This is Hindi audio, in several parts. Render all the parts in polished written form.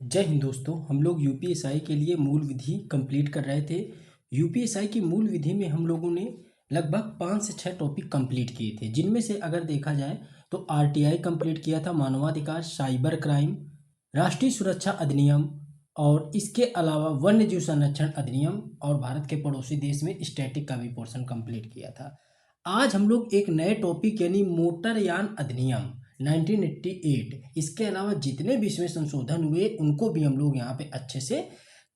जय हिंद दोस्तों। हम लोग यूपीएसआई के लिए मूल विधि कंप्लीट कर रहे थे। यूपीएसआई की मूल विधि में हम लोगों ने लगभग 5 से 6 टॉपिक कंप्लीट किए थे, जिनमें से अगर देखा जाए तो आरटीआई कंप्लीट किया था, मानवाधिकार, साइबर क्राइम, राष्ट्रीय सुरक्षा अधिनियम, और इसके अलावा वन्य जीव संरक्षण अधिनियम और भारत के पड़ोसी देश में स्टैटिक का भी पोर्शन कंप्लीट किया था। आज हम लोग एक नए टॉपिक यानी मोटरयान अधिनियम 1988, इसके अलावा जितने भी इसमें संशोधन हुए उनको भी हम लोग यहाँ पे अच्छे से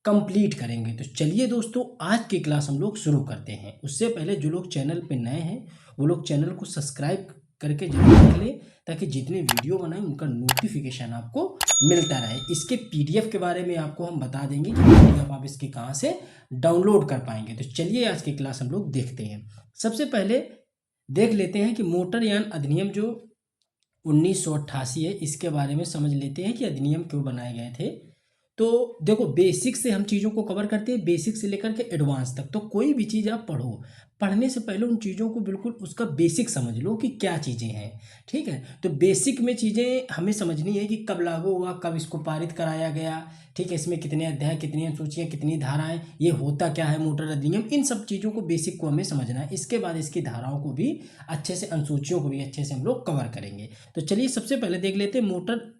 कंप्लीट करेंगे। तो चलिए दोस्तों, आज की क्लास हम लोग शुरू करते हैं। उससे पहले जो लोग चैनल पे नए हैं वो लोग चैनल को सब्सक्राइब करके जरूर रख लें, ताकि जितने वीडियो बनाएं उनका नोटिफिकेशन आपको मिलता रहे। इसके पीडीएफ के बारे में आपको हम बता देंगे कि पीडीएफ आप इसकी कहाँ से डाउनलोड कर पाएंगे। तो चलिए आज की क्लास हम लोग देखते हैं। सबसे पहले देख लेते हैं कि मोटरयान अधिनियम जो 1988 है, इसके बारे में समझ लेते हैं कि अधिनियम क्यों बनाए गए थे। तो देखो, बेसिक से हम चीज़ों को कवर करते हैं, बेसिक से लेकर के एडवांस तक। तो कोई भी चीज़ आप पढ़ो, पढ़ने से पहले उन चीज़ों को बिल्कुल उसका बेसिक समझ लो कि क्या चीज़ें हैं। ठीक है, तो बेसिक में चीज़ें हमें समझनी है कि कब लागू हुआ, कब इसको पारित कराया गया। ठीक है, इसमें कितने अध्याय, कितनी अनुसूचियाँ, कितनी धाराएं, ये होता क्या है मोटर अधिनियम, इन सब चीज़ों को बेसिक को हमें समझना है। इसके बाद इसकी धाराओं को भी अच्छे से, अनुसूचियों को भी अच्छे से हम लोग कवर करेंगे। तो चलिए सबसे पहले देख लेते हैं मोटर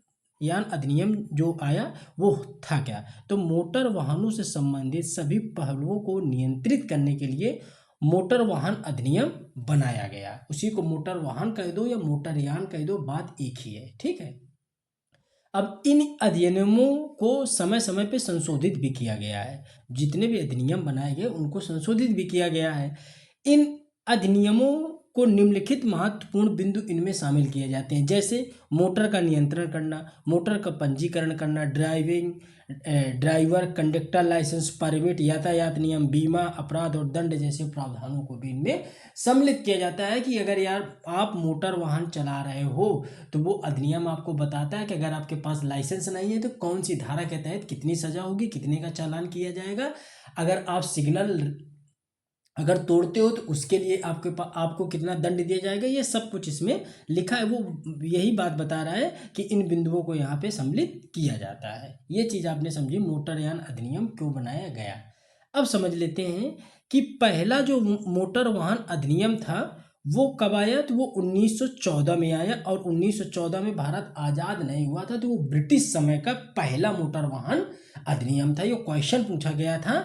यान अधिनियम जो आया वो था क्या। तो मोटर वाहनों से संबंधित सभी पहलुओं को नियंत्रित करने के लिए मोटर वाहन अधिनियम बनाया गया। उसी को मोटर वाहन कह दो या मोटर यान कह दो, बात एक ही है। ठीक है, अब इन अधिनियमों को समय समय पे संशोधित भी किया गया है। जितने भी अधिनियम बनाए गए उनको संशोधित भी किया गया है। इन अधिनियमों को निम्नलिखित महत्वपूर्ण बिंदु इनमें शामिल किए जाते हैं, जैसे मोटर का नियंत्रण करना, मोटर का पंजीकरण करना, ड्राइवर कंडक्टर लाइसेंस, परमिट, यातायात नियम, बीमा, अपराध और दंड जैसे प्रावधानों को भी इनमें सम्मिलित किया जाता है। कि अगर यार आप मोटर वाहन चला रहे हो तो वो अधिनियम आपको बताता है कि अगर आपके पास लाइसेंस नहीं है तो कौन सी धारा के तहत कितनी सजा होगी, कितने का चालान किया जाएगा। अगर आप सिग्नल अगर तोड़ते हो तो उसके लिए आपको कितना दंड दिया जाएगा। ये सब कुछ इसमें लिखा है। वो यही बात बता रहा है कि इन बिंदुओं को यहाँ पे सम्मिलित किया जाता है। ये चीज़ आपने समझी, मोटरयान अधिनियम क्यों बनाया गया। अब समझ लेते हैं कि पहला जो मोटर वाहन अधिनियम था वो कब आया। तो वो 1914 में आया, और 1914 में भारत आज़ाद नहीं हुआ था। तो वो ब्रिटिश समय का पहला मोटर वाहन अधिनियम था। ये क्वेश्चन पूछा गया था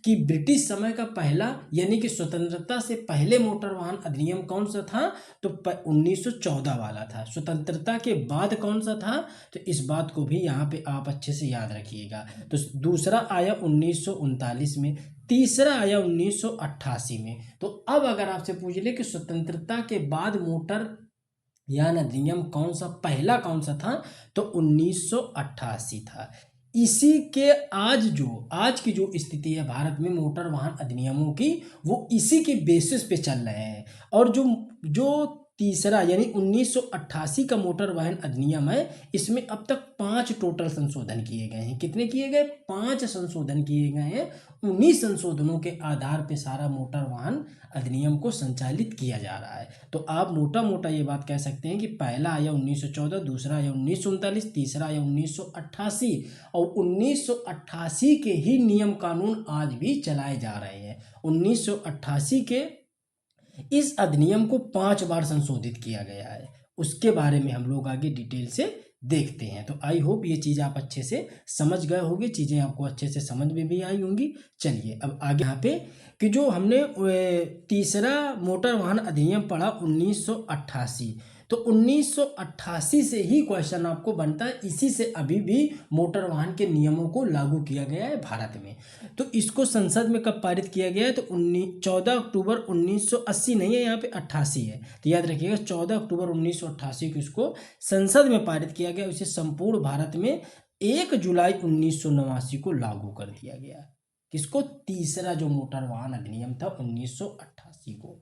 कि ब्रिटिश समय का पहला यानी कि स्वतंत्रता से पहले मोटर वाहन अधिनियम कौन सा था। तो 1914 वाला था। स्वतंत्रता के बाद कौन सा था, तो इस बात को भी यहाँ पे आप अच्छे से याद रखिएगा। तो दूसरा आया 1939 में, तीसरा आया 1988 में। तो अब अगर आपसे पूछ ले कि स्वतंत्रता के बाद मोटर यान अधिनियम कौन सा पहला कौन सा था, तो 1988 था। इसी के आज की जो स्थिति है भारत में मोटर वाहन अधिनियमों की, वो इसी के बेसिस पे चल रहे हैं। और जो जो तीसरा यानी 1988 का मोटर वाहन अधिनियम है, इसमें अब तक 5 टोटल संशोधन किए गए हैं। कितने किए गए? 5 संशोधन किए गए हैं। उन्हीं संशोधनों के आधार पे सारा मोटर वाहन अधिनियम को संचालित किया जा रहा है। तो आप मोटा मोटा ये बात कह सकते हैं कि पहला आया 1914, दूसरा आया 1939, तीसरा आया 1988, और 1988 के ही नियम कानून आज भी चलाए जा रहे हैं। 1988 के इस अधिनियम को 5 बार संशोधित किया गया है। उसके बारे में हम लोग आगे डिटेल से देखते हैं। तो आई होप ये चीज़ आप अच्छे से समझ गए होंगे, चीज़ें आपको अच्छे से समझ में भी आई होंगी। चलिए अब आगे यहाँ पे कि जो हमने तीसरा मोटर वाहन अधिनियम पढ़ा 1988, तो 1988 से ही क्वेश्चन आपको बनता है। इसी से अभी भी मोटर वाहन के नियमों को लागू किया गया है भारत में। तो इसको संसद में कब पारित किया गया है, तो 14 अक्टूबर 1980 नहीं है, यहाँ पे 88 है। तो याद रखिएगा 14 अक्टूबर 1988 को इसको संसद में पारित किया गया। इसे संपूर्ण भारत में 1 जुलाई 1989 को लागू कर दिया गया। किसको? तीसरा जो मोटर वाहन अधिनियम था 1988 को।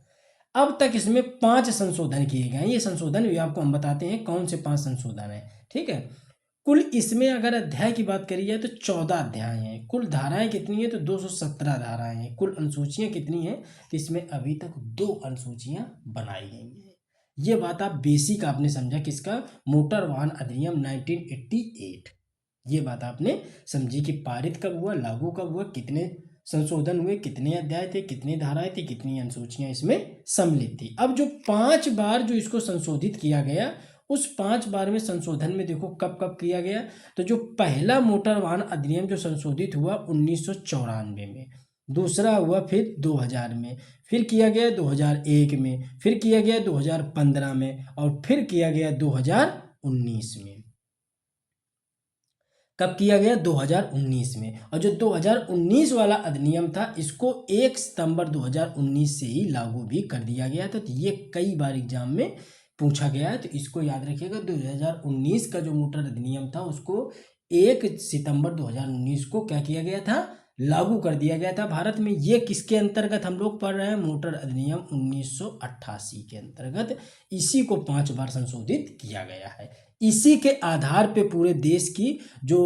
अब तक इसमें 5 संशोधन किए गए हैं। ये संशोधन भी आपको हम बताते हैं कौन से 5 संशोधन है। ठीक है, कुल इसमें अगर अध्याय की बात करी जाए तो 14 अध्याय हैं। कुल धाराएं कितनी है, तो 217 धाराएं हैं। कुल अनुसूचियां कितनी हैं, तो इसमें अभी तक 2 अनुसूचियां बनाई गई हैं। ये बात आप बेसिक आपने समझा किसका? मोटर वाहन अधिनियम 1988। ये बात आपने समझी कि पारित कब हुआ, लागू कब हुआ, कितने संशोधन हुए, कितने अध्याय थे, कितनी धाराएं थी, कितनी अनुसूचियां इसमें सम्मिलित थी। अब जो 5 बार जो इसको संशोधित किया गया, उस 5 बार में संशोधन में देखो कब कब किया गया। तो जो पहला मोटर वाहन अधिनियम जो संशोधित हुआ 1994 में, दूसरा हुआ फिर 2000 में, फिर किया गया 2001 में, फिर किया गया 2015 में, और फिर किया गया 2019 में। कब किया गया? 2019 में। और जो 2019 वाला अधिनियम था, इसको 1 सितंबर 2019 से ही लागू भी कर दिया गया था। तो ये कई बार एग्जाम में पूछा गया है, तो इसको याद रखिएगा। 2019 का जो मोटर अधिनियम था, उसको 1 सितंबर 2019 को क्या किया गया था? लागू कर दिया गया था भारत में। ये किसके अंतर्गत हम लोग पढ़ रहे हैं? मोटर अधिनियम 1988 के अंतर्गत इसी को 5 बार संशोधित किया गया है। इसी के आधार पे पूरे देश की जो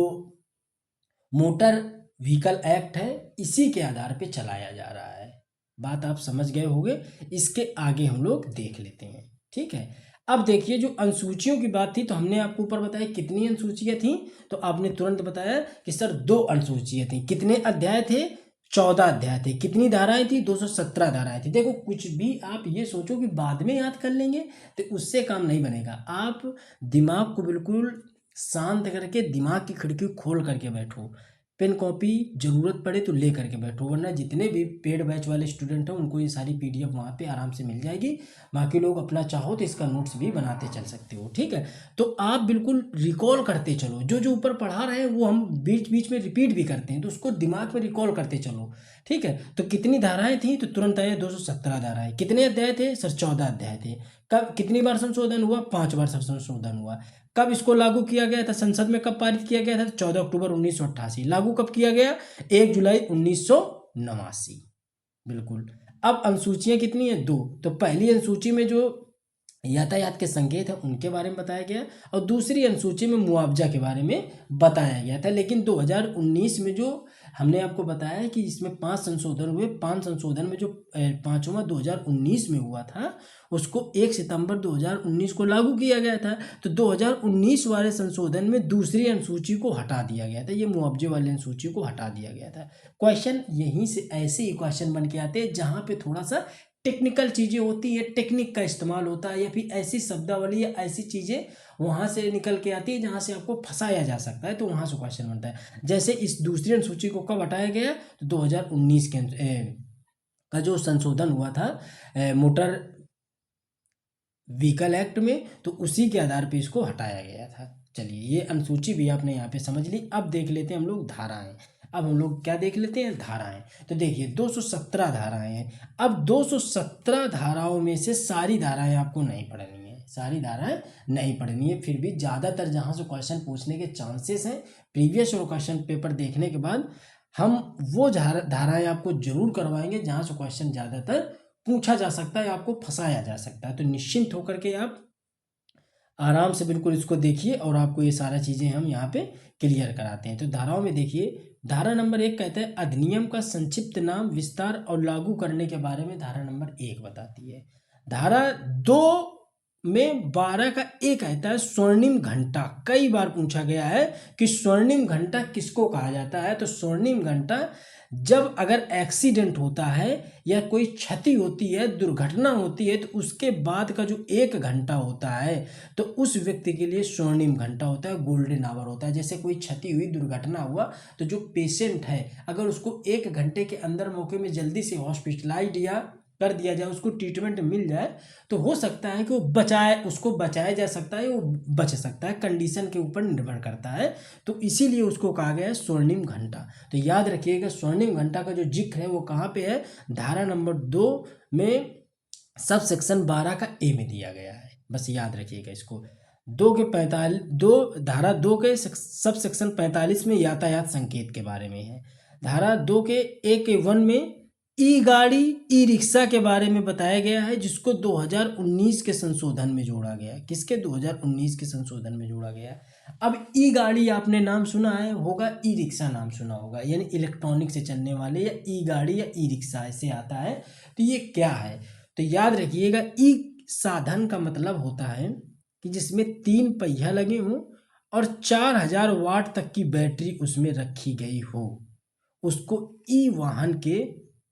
मोटर व्हीकल एक्ट है, इसी के आधार पे चलाया जा रहा है। बात आप समझ गए होंगे। इसके आगे हम लोग देख लेते हैं, ठीक है। अब देखिए, जो अनुसूचियों की बात थी, तो हमने आपको ऊपर बताया कितनी अनुसूचियां थी, तो आपने तुरंत बताया कि सर 2 अनुसूचियां थी। कितने अध्याय थे? 14 अध्याय थे। कितनी धाराएं थी? 217 धाराएं थी। देखो, कुछ भी आप ये सोचो कि बाद में याद कर लेंगे, तो उससे काम नहीं बनेगा। आप दिमाग को बिल्कुल शांत करके, दिमाग की खिड़की खोल करके बैठो। पेन कॉपी जरूरत पड़े तो ले करके बैठो, वरना जितने भी पेड बैच वाले स्टूडेंट हैं, उनको ये सारी पीडीएफ वहाँ पे आराम से मिल जाएगी। बाकी लोग अपना चाहो तो इसका नोट्स भी बनाते चल सकते हो, ठीक है। तो आप बिल्कुल रिकॉल करते चलो, जो जो ऊपर पढ़ा रहे हैं वो हम बीच बीच में रिपीट भी करते हैं, तो उसको दिमाग में रिकॉल करते चलो, ठीक है। तो कितनी धाराएं थी? तो तुरंत आया 217 धाराएं। कितने अध्याय थे? सर 14 अध्याय थे। कब, कितनी बार संशोधन हुआ? 5 बार संशोधन हुआ। कब इसको लागू किया गया था? संसद में कब पारित किया गया था? 14 अक्टूबर 1988। लागू कब किया गया? 1 जुलाई 1989। बिल्कुल। अब अनुसूचियां कितनी है? 2। तो पहली अनुसूची में जो यातायात के संकेत है उनके बारे में बताया गया, और दूसरी अनुसूची में मुआवजा के बारे में बताया गया था। लेकिन 2019 में जो हमने आपको बताया है कि इसमें 5 संशोधन हुए, 5 संशोधन में जो 5वां 2019 में हुआ था, उसको 1 सितंबर 2019 को लागू किया गया था। तो 2019 वाले संशोधन में दूसरी अनुसूची को हटा दिया गया था, ये मुआवजे वाली अनुसूची को हटा दिया गया था। क्वेश्चन यहीं से ऐसे ही क्वेश्चन बन के आते हैं जहाँ पे थोड़ा सा टेक्निकल चीज़ें होती है, टेक्निक का इस्तेमाल होता है, या फिर ऐसी शब्दावली या ऐसी चीज़ें वहाँ से निकल के आती है जहाँ से आपको फंसाया जा सकता है, तो वहाँ से क्वेश्चन बनता है। जैसे इस दूसरी अनुसूची को कब हटाया गया? तो 2019 का जो संशोधन हुआ था मोटर व्हीकल एक्ट में, तो उसी के आधार पे इसको हटाया गया था। चलिए, ये अनुसूची भी आपने यहाँ पे समझ ली। अब देख लेते हैं हम लोग धाराएं। अब हम लोग क्या देख लेते हैं? धाराएं। तो देखिए, 217 धाराएं हैं। अब 217 धाराओं में से सारी धाराएं आपको नहीं पढ़नी है, सारी धाराएं नहीं पढ़नी है। फिर भी ज़्यादातर जहाँ से क्वेश्चन पूछने के चांसेस हैं, प्रीवियस और क्वेश्चन पेपर देखने के बाद हम वो धाराएं आपको जरूर करवाएंगे जहाँ से क्वेश्चन ज़्यादातर पूछा जा सकता है, आपको फंसाया जा सकता है। तो निश्चिंत होकर के आप आराम से बिल्कुल इसको देखिए, और आपको ये सारा चीज़ें हम यहाँ पे क्लियर कराते हैं। तो धाराओं में देखिए, धारा नंबर 1 कहता है अधिनियम का संक्षिप्त नाम, विस्तार और लागू करने के बारे में धारा नंबर 1 बताती है। धारा 2 में 12 का एक कहता है स्वर्णिम घंटा। कई बार पूछा गया है कि स्वर्णिम घंटा किसको कहा जाता है? तो स्वर्णिम घंटा जब अगर एक्सीडेंट होता है या कोई क्षति होती है, दुर्घटना होती है, तो उसके बाद का जो 1 घंटा होता है, तो उस व्यक्ति के लिए स्वर्णिम घंटा होता है, गोल्डन आवर होता है। जैसे कोई क्षति हुई, दुर्घटना हुआ, तो जो पेशेंट है, अगर उसको 1 घंटे के अंदर मौके में जल्दी से हॉस्पिटलाइज या कर दिया जाए, उसको ट्रीटमेंट मिल जाए, तो हो सकता है कि उसको बचाया जा सकता है, वो बच सकता है, कंडीशन के ऊपर निर्भर करता है। तो इसीलिए उसको कहा गया है स्वर्णिम घंटा। तो याद रखिएगा, स्वर्णिम घंटा का जो जिक्र है वो कहाँ पे है? धारा नंबर 2 में सब सेक्शन 12 का ए में दिया गया है। बस याद रखिएगा इसको। धारा 2 के सब सेक्शन 45 में यातायात संकेत के बारे में है। धारा 2 के ए के 1 में ई गाड़ी, ई रिक्शा के बारे में बताया गया है, जिसको 2019 के संशोधन में जोड़ा गया है। किसके? 2019 के संशोधन में जोड़ा गया है। अब ई गाड़ी आपने नाम सुना है होगा, ई रिक्शा नाम सुना होगा, यानी इलेक्ट्रॉनिक से चलने वाले, या ई गाड़ी या ई रिक्शा ऐसे आता है। तो ये क्या है? तो याद रखिएगा, ई साधन का मतलब होता है कि जिसमें 3 पहिया लगे हों और 4000 वाट तक की बैटरी उसमें रखी गई हो, उसको ई वाहन के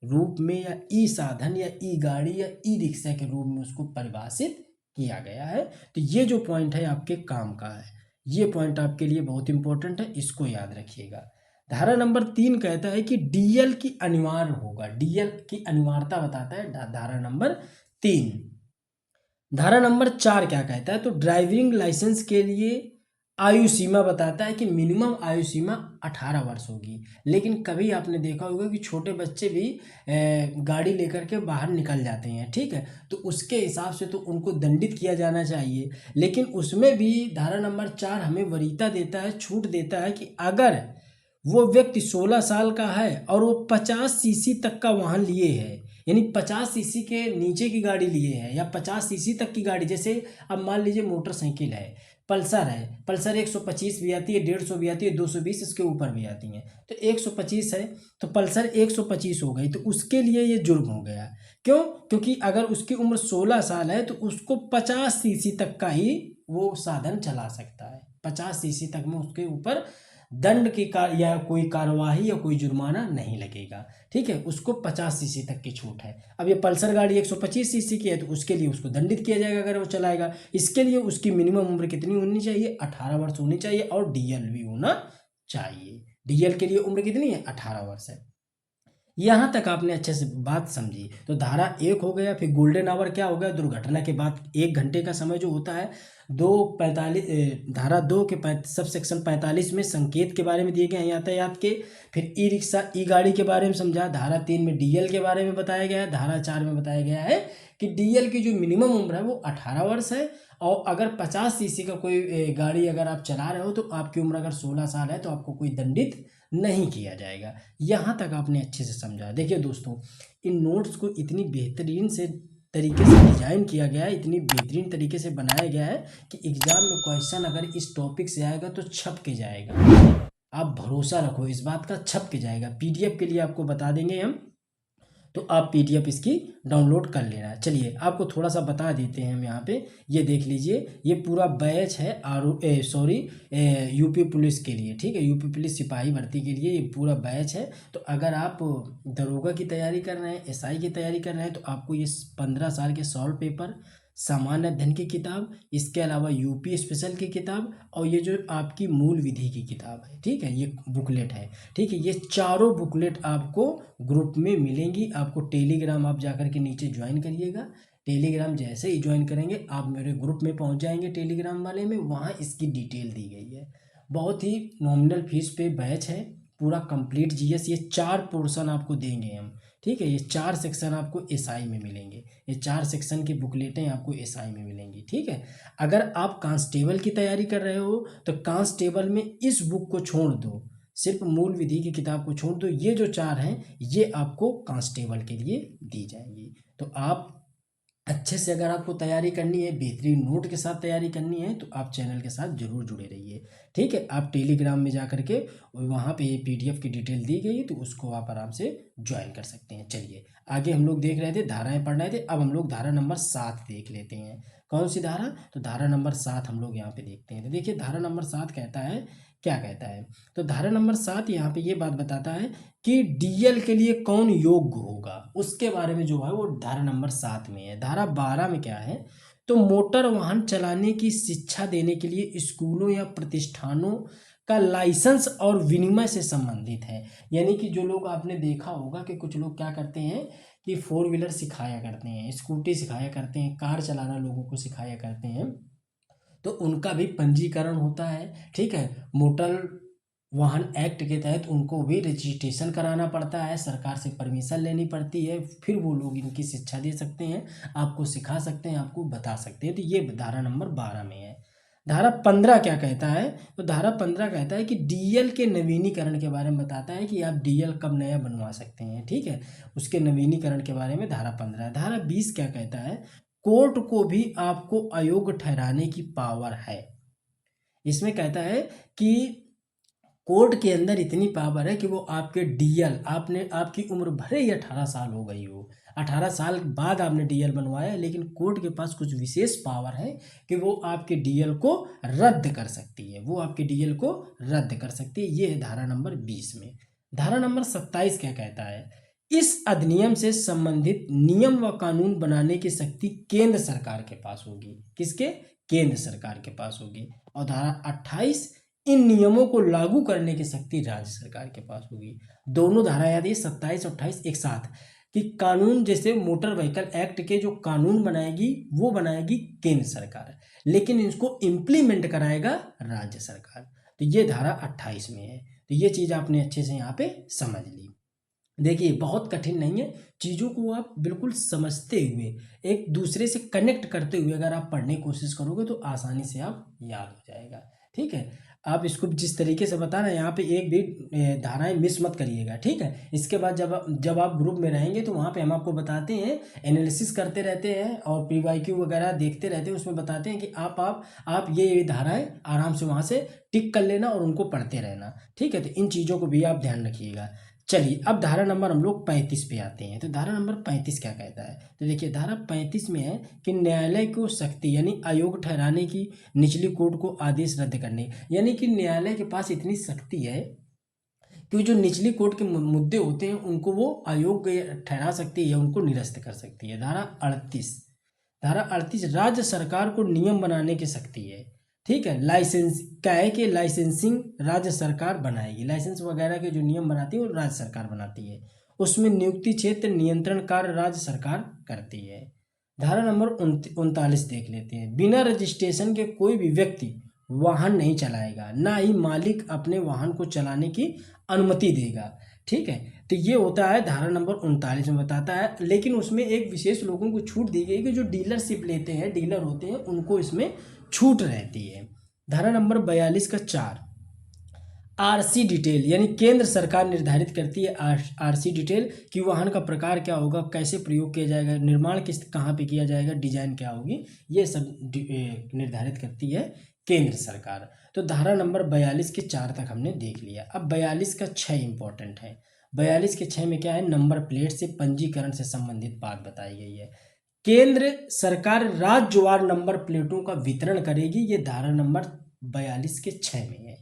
रूप में या ई साधन या ई गाड़ी या ई रिक्शा के रूप में उसको परिभाषित किया गया है। तो ये जो पॉइंट है आपके काम का है, ये पॉइंट आपके लिए बहुत इंपॉर्टेंट है, इसको याद रखिएगा। धारा नंबर 3 कहता है कि डीएल की अनिवार्य होगा, डीएल की अनिवार्यता बताता है धारा नंबर 3। धारा नंबर 4 क्या कहता है, तो ड्राइविंग लाइसेंस के लिए आयु सीमा बताता है कि मिनिमम आयु सीमा 18 वर्ष होगी। लेकिन कभी आपने देखा होगा कि छोटे बच्चे भी गाड़ी लेकर के बाहर निकल जाते हैं, ठीक है, तो उसके हिसाब से तो उनको दंडित किया जाना चाहिए। लेकिन उसमें भी धारा नंबर 4 हमें वरीयता देता है, छूट देता है कि अगर वो व्यक्ति 16 साल का है और वो 50 सीसी तक का वाहन लिए है, यानी 50 सीसी के नीचे की गाड़ी लिए है या 50 सीसी तक की गाड़ी, जैसे अब मान लीजिए मोटरसाइकिल है, पल्सर है, पल्सर 125 भी आती है, 150 भी आती है, 220 इसके ऊपर भी आती हैं, तो 125 है तो पल्सर 125 हो गई, तो उसके लिए ये जुर्म हो गया। क्यों? क्योंकि अगर उसकी उम्र 16 साल है तो उसको 50 सीसी तक का ही वो साधन चला सकता है, 50 सीसी तक में उसके ऊपर दंड की या कोई कार्यवाही या कोई जुर्माना नहीं लगेगा, ठीक है, उसको 50 सीसी तक की छूट है। अब ये पल्सर गाड़ी 125 सीसी की है तो उसके लिए उसको दंडित किया जाएगा अगर वो चलाएगा। इसके लिए उसकी मिनिमम उम्र कितनी होनी चाहिए, 18 वर्ष होनी चाहिए और डीएल भी होना चाहिए। डीएल के लिए उम्र कितनी है, 18 वर्ष है। यहाँ तक आपने अच्छे से बात समझी। तो धारा 1 हो गया, फिर गोल्डन आवर क्या हो गया, दुर्घटना के बाद 1 घंटे का समय जो होता है। 2:45 धारा 2 के सब सेक्शन 45 में संकेत के बारे में दिए गए हैं यातायात के। फिर ई रिक्शा ई गाड़ी के बारे में समझा। धारा 3 में डीएल के बारे में बताया गया है। धारा 4 में बताया गया है कि डीएल की जो मिनिमम उम्र है वो 18 वर्ष है, और अगर 50 सीसी का कोई गाड़ी अगर आप चला रहे हो तो आपकी उम्र अगर 16 साल है तो आपको कोई दंडित नहीं किया जाएगा। यहाँ तक आपने अच्छे से समझा। देखिए दोस्तों, इन नोट्स को इतनी बेहतरीन से तरीके से डिजाइन किया गया है, इतनी बेहतरीन तरीके से बनाया गया है कि एग्जाम में क्वेश्चन अगर इस टॉपिक से आएगा तो छप के जाएगा। आप भरोसा रखो इस बात का, छप के जाएगा। पीडीएफ के लिए आपको बता देंगे हम, तो आप पीडीएफ इसकी डाउनलोड कर लेना। चलिए आपको थोड़ा सा बता देते हैं हम यहाँ पे, ये देख लीजिए, ये पूरा बैच है यूपी पुलिस के लिए, ठीक है, यूपी पुलिस सिपाही भर्ती के लिए ये पूरा बैच है। तो अगर आप दरोगा की तैयारी कर रहे हैं, एसआई की तैयारी कर रहे हैं, तो आपको ये 15 साल के सॉल्व पेपर, सामान्य अध्ययन की किताब, इसके अलावा यूपी स्पेशल की किताब, और ये जो आपकी मूल विधि की किताब है, ठीक है, ये बुकलेट है, ठीक है, ये चारों बुकलेट आपको ग्रुप में मिलेंगी। आपको टेलीग्राम आप जाकर के नीचे ज्वाइन करिएगा। टेलीग्राम जैसे ही ज्वाइन करेंगे आप मेरे ग्रुप में पहुंच जाएंगे, टेलीग्राम वाले में, वहाँ इसकी डिटेल दी गई है। बहुत ही नॉमिनल फीस पे बैच है, पूरा कंप्लीट जीएस, ये 4 पोर्शन आपको देंगे हम, ठीक है, ये 4 सेक्शन आपको एसआई में मिलेंगे, ये 4 सेक्शन की बुकलेटें आपको एसआई में मिलेंगी, ठीक है। अगर आप कांस्टेबल की तैयारी कर रहे हो तो कांस्टेबल में इस बुक को छोड़ दो, सिर्फ मूल विधि की किताब को छोड़ दो, ये जो 4 हैं ये आपको कांस्टेबल के लिए दी जाएंगी। तो आप अच्छे से, अगर आपको तैयारी करनी है, बेहतरीन नोट के साथ तैयारी करनी है, तो आप चैनल के साथ जरूर जुड़े रहिए, ठीक है। आप टेलीग्राम में जा करके वहाँ पे पीडीएफ की डिटेल दी गई है तो उसको आप आराम से ज्वाइन कर सकते हैं। चलिए आगे हम लोग देख रहे थे, धाराएं पढ़ रहे थे, अब हम लोग धारा नंबर 7 देख लेते हैं। कौन सी धारा, तो धारा नंबर 7 हम लोग यहाँ पे देखते हैं। तो देखिए धारा नंबर 7 कहता है, क्या कहता है, तो धारा नंबर 7 यहाँ पे ये बात बताता है कि डीएल के लिए कौन योग्य होगा, उसके बारे में जो है वो धारा नंबर 7 में है। धारा 12 में क्या है, तो मोटर वाहन चलाने की शिक्षा देने के लिए स्कूलों या प्रतिष्ठानों का लाइसेंस और विनिमय से संबंधित है। यानी कि जो लोग, आपने देखा होगा कि कुछ लोग क्या करते हैं कि 4 व्हीलर सिखाया करते हैं, स्कूटी सिखाया करते हैं, कार चलाना लोगों को सिखाया करते हैं, तो उनका भी पंजीकरण होता है, ठीक है। मोटर वाहन एक्ट के तहत उनको भी रजिस्ट्रेशन कराना पड़ता है, सरकार से परमिशन लेनी पड़ती है, फिर वो लोग इनकी शिक्षा दे सकते हैं, आपको सिखा सकते हैं, आपको बता सकते हैं। तो ये धारा नंबर 12 में है। धारा 15 क्या कहता है, तो धारा 15 कहता है कि डीएल के नवीनीकरण के बारे में बताता है कि आप डीएल कब नया बनवा सकते हैं, ठीक है, उसके नवीनीकरण के बारे में धारा 15 है। धारा 20 क्या कहता है, कोर्ट को भी आपको अयोग्य ठहराने की पावर है। इसमें कहता है कि कोर्ट के अंदर इतनी पावर है कि वो आपके डीएल, आपने आपकी उम्र भले ही 18 साल हो गई हो, 18 साल बाद आपने डीएल बनवाया, लेकिन कोर्ट के पास कुछ विशेष पावर है कि वो आपके डीएल को रद्द कर सकती है, वो आपके डीएल को रद्द कर सकती है। ये है धारा नंबर 20 में। धारा नंबर 27 क्या कहता है? इस अधिनियम से संबंधित नियम व कानून बनाने की शक्ति केंद्र सरकार के पास होगी। किसके? केंद्र सरकार के पास होगी। और धारा 28, इन नियमों को लागू करने की शक्ति राज्य सरकार के पास होगी। दोनों धारा याद है, 27 और 28 एक साथ, कि कानून जैसे मोटर व्हीकल एक्ट के जो कानून बनाएगी वो बनाएगी केंद्र सरकार, लेकिन इसको इम्प्लीमेंट कराएगा राज्य सरकार। तो ये धारा 28 में है। तो ये चीज़ आपने अच्छे से यहाँ पे समझ ली। देखिए बहुत कठिन नहीं है, चीज़ों को आप बिल्कुल समझते हुए, एक दूसरे से कनेक्ट करते हुए अगर आप पढ़ने की कोशिश करोगे तो आसानी से आप याद हो जाएगा। ठीक है, आप इसको जिस तरीके से बता रहे हैं यहाँ पे एक भी धाराएं मिस मत करिएगा। ठीक है, इसके बाद जब आप ग्रुप में रहेंगे तो वहाँ पे हम आपको बताते हैं, एनालिसिस करते रहते हैं और PYQ वगैरह देखते रहते हैं, उसमें बताते हैं कि आप ये धाराएं आराम से वहाँ से टिक कर लेना और उनको पढ़ते रहना। ठीक है, तो इन चीज़ों को भी आप ध्यान रखिएगा। चलिए अब धारा नंबर हम लोग 35 पे आते हैं। तो धारा नंबर 35 क्या कहता है? तो देखिए धारा 35 में है कि न्यायालय को शक्ति यानी आयोग ठहराने की निचली कोर्ट को आदेश रद्द करने, यानी कि न्यायालय के पास इतनी शक्ति है कि जो निचली कोर्ट के मुद्दे होते हैं उनको वो आयोग ठहरा सकती है, उनको निरस्त कर सकती है। धारा 38 राज्य सरकार को नियम बनाने की शक्ति है। ठीक है, लाइसेंस क्या है कि लाइसेंसिंग राज्य सरकार बनाएगी, लाइसेंस वगैरह के जो नियम बनाती है वो राज्य सरकार बनाती है। उसमें नियुक्ति क्षेत्र नियंत्रण कार्य राज्य सरकार करती है। धारा नंबर 39 देख लेते हैं। बिना रजिस्ट्रेशन के कोई भी व्यक्ति वाहन नहीं चलाएगा, ना ही मालिक अपने वाहन को चलाने की अनुमति देगा। ठीक है, तो ये होता है धारा नंबर 39 में बताता है, लेकिन उसमें एक विशेष लोगों को छूट दी गई कि जो डीलरशिप लेते हैं, डीलर होते हैं, उनको इसमें छूट रहती है। धारा नंबर 42 का 4, आरसी डिटेल, यानी केंद्र सरकार निर्धारित करती है आरसी डिटेल कि वाहन का प्रकार क्या होगा, कैसे प्रयोग किया जाएगा, निर्माण किस कहाँ पे किया जाएगा, डिजाइन क्या होगी, ये सब निर्धारित करती है केंद्र सरकार। तो धारा नंबर 42 के 4 तक हमने देख लिया। अब 42 का 6 इंपॉर्टेंट है। 42 के 6 में क्या है? नंबर प्लेट से पंजीकरण से संबंधित बात बताई गई है। केंद्र सरकार राज्यवार नंबर प्लेटों का वितरण करेगी, ये धारा नंबर 42 के 6 में है।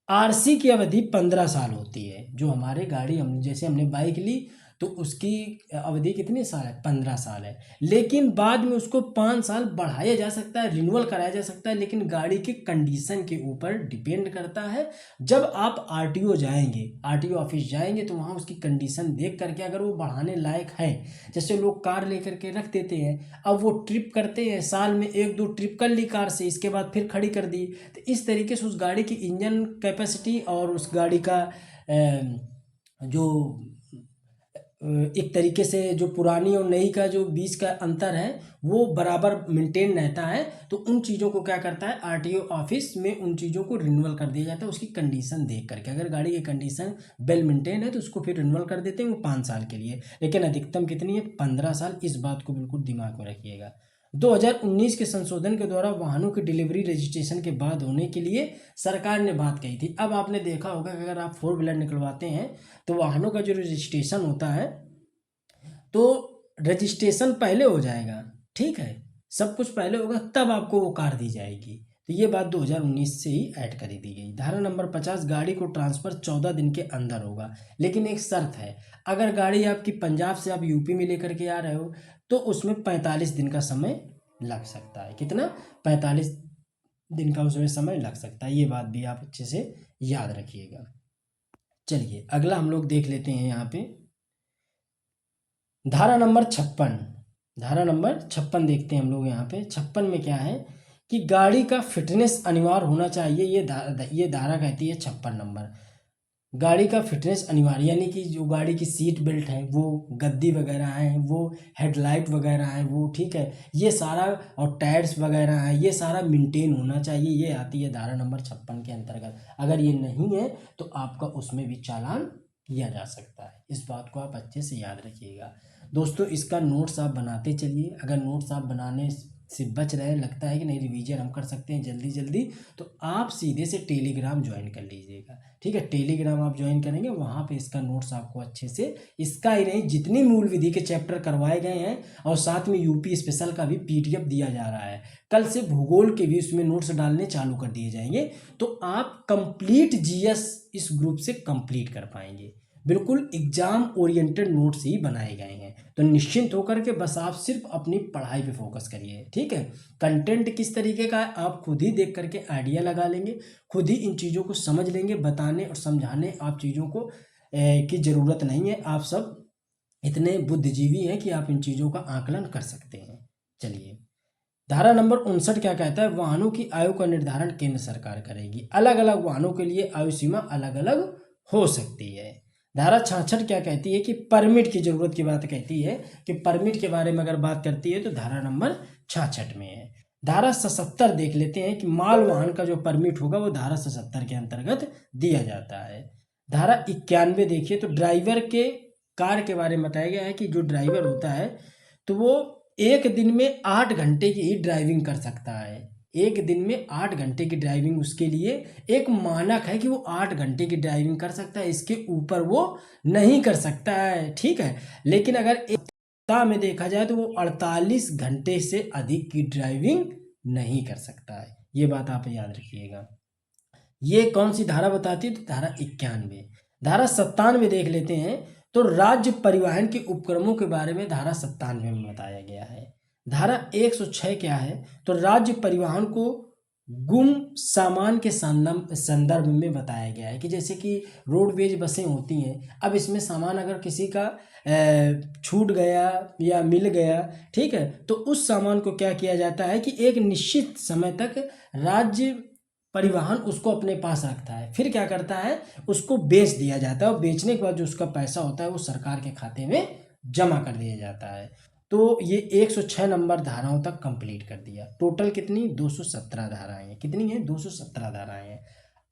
आरसी की अवधि 15 साल होती है। जो हमारे गाड़ी जैसे हमने बाइक ली तो उसकी अवधि कितनी साल है? 15 साल है, लेकिन बाद में उसको 5 साल बढ़ाया जा सकता है, रिन्यूअल कराया जा सकता है, लेकिन गाड़ी के कंडीशन के ऊपर डिपेंड करता है। जब आप आरटीओ जाएंगे, आरटीओ ऑफिस जाएंगे तो वहाँ उसकी कंडीशन देख करके अगर वो बढ़ाने लायक है, जैसे लोग कार लेकर के रख देते हैं, अब वो ट्रिप करते हैं, साल में 1-2 ट्रिप कर ली कार से, इसके बाद फिर खड़ी कर दी, तो इस तरीके से उस गाड़ी की इंजन कैपेसिटी और उस गाड़ी का जो एक तरीके से जो पुरानी और नई का जो बीच का अंतर है वो बराबर मेंटेन रहता है। तो उन चीज़ों को क्या करता है, आरटीओ ऑफिस में उन चीज़ों को रिन्यूअल कर दिया जाता है उसकी कंडीशन देख करके। अगर गाड़ी की कंडीशन वेल मेंटेन है तो उसको फिर रिन्यूअल कर देते हैं वो 5 साल के लिए, लेकिन अधिकतम कितनी है? 15 साल। इस बात को बिल्कुल दिमाग में रखिएगा। 2019 के संशोधन के द्वारा वाहनों की डिलीवरी रजिस्ट्रेशन के बाद होने के लिए सरकार ने बात कही थी। अब आपने देखा होगा कि अगर आप 4 व्हीलर निकलवाते हैं तो वाहनों का जो रजिस्ट्रेशन होता है तो रजिस्ट्रेशन पहले हो जाएगा। ठीक है, सब कुछ पहले होगा तब आपको वो कार दी जाएगी। तो ये बात 2019 से ही ऐड करी दी गई। धारा नंबर 50, गाड़ी को ट्रांसफ़र 14 दिन के अंदर होगा, लेकिन एक शर्त है, अगर गाड़ी आपकी पंजाब से आप यूपी में लेकर के आ रहे हो तो उसमें 45 दिन का समय लग सकता है। कितना? 45 दिन का उसमें समय लग सकता है। ये बात भी आप अच्छे से याद रखिएगा। चलिए अगला हम लोग देख लेते हैं यहाँ पे धारा नंबर 56। धारा नंबर 56 देखते हैं हम लोग यहाँ पे। 56 में क्या है कि गाड़ी का फिटनेस अनिवार्य होना चाहिए। ये धारा कहती है 56 नंबर, गाड़ी का फिटनेस अनिवार्य, यानी कि जो गाड़ी की सीट बेल्ट है, वो गद्दी वगैरह है, वो हेडलाइट वगैरह है, वो ठीक है, ये सारा, और टायर्स वगैरह है, ये सारा मेंटेन होना चाहिए। ये आती है धारा नंबर 56 के अंतर्गत। अगर ये नहीं है तो आपका उसमें भी चालान किया जा सकता है। इस बात को आप अच्छे से याद रखिएगा दोस्तों। इसका नोट्स आप बनाते चलिए। अगर नोट्स आप बनाने से बच रहे, लगता है कि नहीं रिवीजन हम कर सकते हैं जल्दी जल्दी, तो आप सीधे से टेलीग्राम ज्वाइन कर लीजिएगा। ठीक है, टेलीग्राम आप ज्वाइन करेंगे, वहाँ पे इसका नोट्स आपको अच्छे से, इसका ही नहीं जितनी मूल विधि के चैप्टर करवाए गए हैं और साथ में यूपी स्पेशल का भी पीडीएफ दिया जा रहा है। कल से भूगोल के भी उसमें नोट्स डालने चालू कर दिए जाएंगे, तो आप कंप्लीट जीएस इस ग्रुप से कंप्लीट कर पाएंगे। बिल्कुल एग्जाम ओरिएंटेड नोट्स ही बनाए गए हैं, तो निश्चिंत होकर के बस आप सिर्फ अपनी पढ़ाई पे फोकस करिए। ठीक है, कंटेंट किस तरीके का है आप खुद ही देख करके आइडिया लगा लेंगे, खुद ही इन चीज़ों को समझ लेंगे। बताने और समझाने आप चीज़ों को की ज़रूरत नहीं है, आप सब इतने बुद्धिजीवी हैं कि आप इन चीज़ों का आकलन कर सकते हैं। चलिए, धारा नंबर 59 क्या कहता है, वाहनों की आयु का निर्धारण केंद्र सरकार करेगी। अलग अलग वाहनों के लिए आयु सीमा अलग अलग हो सकती है। धारा 66 क्या कहती है कि परमिट की जरूरत की बात कहती है, कि परमिट के बारे में अगर बात करती है तो धारा नंबर 66 में है। धारा 77 देख लेते हैं कि माल वाहन का जो परमिट होगा वो धारा 77 के अंतर्गत दिया जाता है। धारा 91 देखिए, तो ड्राइवर के कार के बारे में बताया गया है कि जो ड्राइवर होता है तो वो एक दिन में 8 घंटे की ही ड्राइविंग कर सकता है। एक दिन में 8 घंटे की ड्राइविंग उसके लिए एक मानक है कि वो 8 घंटे की ड्राइविंग कर सकता है, इसके ऊपर वो नहीं कर सकता है। ठीक है, लेकिन अगर एक सप्ताह में देखा जाए तो वो 48 घंटे से अधिक की ड्राइविंग नहीं कर सकता है। ये बात आप याद रखिएगा। ये कौन सी धारा बताती है, तो धारा 91। धारा 97 देख लेते हैं, तो राज्य परिवहन के उपक्रमों के बारे में धारा 97 में बताया गया है। धारा 106 क्या है, तो राज्य परिवहन को गुम सामान के संदर्भ में बताया गया है कि जैसे कि रोडवेज बसें होती हैं, अब इसमें सामान अगर किसी का छूट गया या मिल गया, ठीक है, तो उस सामान को क्या किया जाता है कि एक निश्चित समय तक राज्य परिवहन उसको अपने पास रखता है, फिर क्या करता है उसको बेच दिया जाता है, और बेचने के बाद जो उसका पैसा होता है वो सरकार के खाते में जमा कर दिया जाता है। तो ये 106 नंबर धाराओं तक कंप्लीट कर दिया। टोटल कितनी 217 धाराएं हैं, कितनी है 217 धाराएं हैं।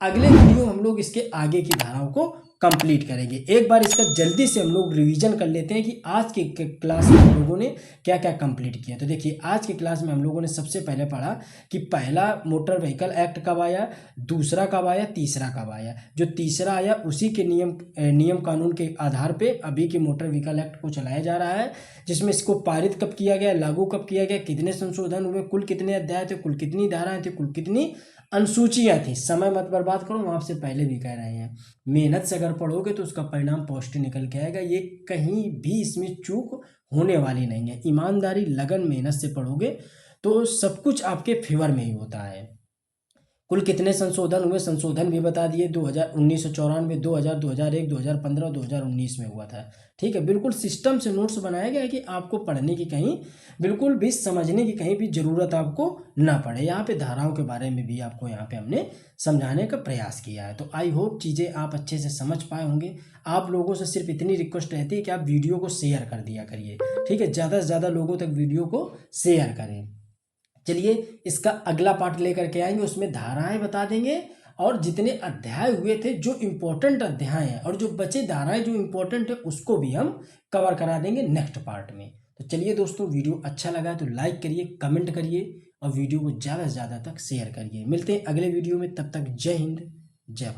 अगले वीडियो हम लोग इसके आगे की धाराओं को कंप्लीट करेंगे। एक बार इसका जल्दी से हम लोग रिवीजन कर लेते हैं कि आज के क्लास में हम लोगों ने क्या क्या कंप्लीट किया। तो देखिए, आज के क्लास में हम लोगों ने सबसे पहले पढ़ा कि पहला मोटर व्हीकल एक्ट कब आया, दूसरा कब आया, तीसरा कब आया। जो तीसरा आया उसी के नियम कानून के आधार पे अभी के मोटर व्हीकल एक्ट को चलाया जा रहा है, जिसमें इसको पारित कब किया गया, लागू कब किया गया, कितने संशोधन हुए, कुल कितने अध्याय थे, कुल कितनी धाराएं थी, कुल कितनी अनुसूचियां थी। समय मत बर्बाद करो, हम आपसे पहले भी कह रहे हैं, मेहनत से अगर पढ़ोगे तो उसका परिणाम पॉजिटिव निकल के आएगा। ये कहीं भी इसमें चूक होने वाली नहीं है। ईमानदारी लगन मेहनत से पढ़ोगे तो सब कुछ आपके फेवर में ही होता है। कुल कितने संशोधन हुए, संशोधन भी बता दिए, 1994, 2000, 2001, 2015, 2019 में हुआ था। ठीक है, बिल्कुल सिस्टम से नोट्स बनाया गया है कि आपको पढ़ने की कहीं बिल्कुल भी समझने की कहीं भी ज़रूरत आपको ना पड़े। यहाँ पे धाराओं के बारे में भी आपको यहाँ पे हमने समझाने का प्रयास किया है। तो आई होप चीज़ें आप अच्छे से समझ पाए होंगे। आप लोगों से सिर्फ इतनी रिक्वेस्ट रहती है कि आप वीडियो को शेयर कर दिया करिए। ठीक है, ज़्यादा से ज़्यादा लोगों तक वीडियो को शेयर करें। चलिए, इसका अगला पार्ट लेकर के आएंगे, उसमें धाराएं बता देंगे और जितने अध्याय हुए थे, जो इम्पोर्टेंट अध्याय हैं और जो बचे धाराएं जो इम्पोर्टेंट है उसको भी हम कवर करा देंगे नेक्स्ट पार्ट में। तो चलिए दोस्तों, वीडियो अच्छा लगा तो लाइक करिए, कमेंट करिए और वीडियो को ज़्यादा से ज़्यादा तक शेयर करिए। मिलते हैं अगले वीडियो में, तब तक जय हिंद, जय भारत।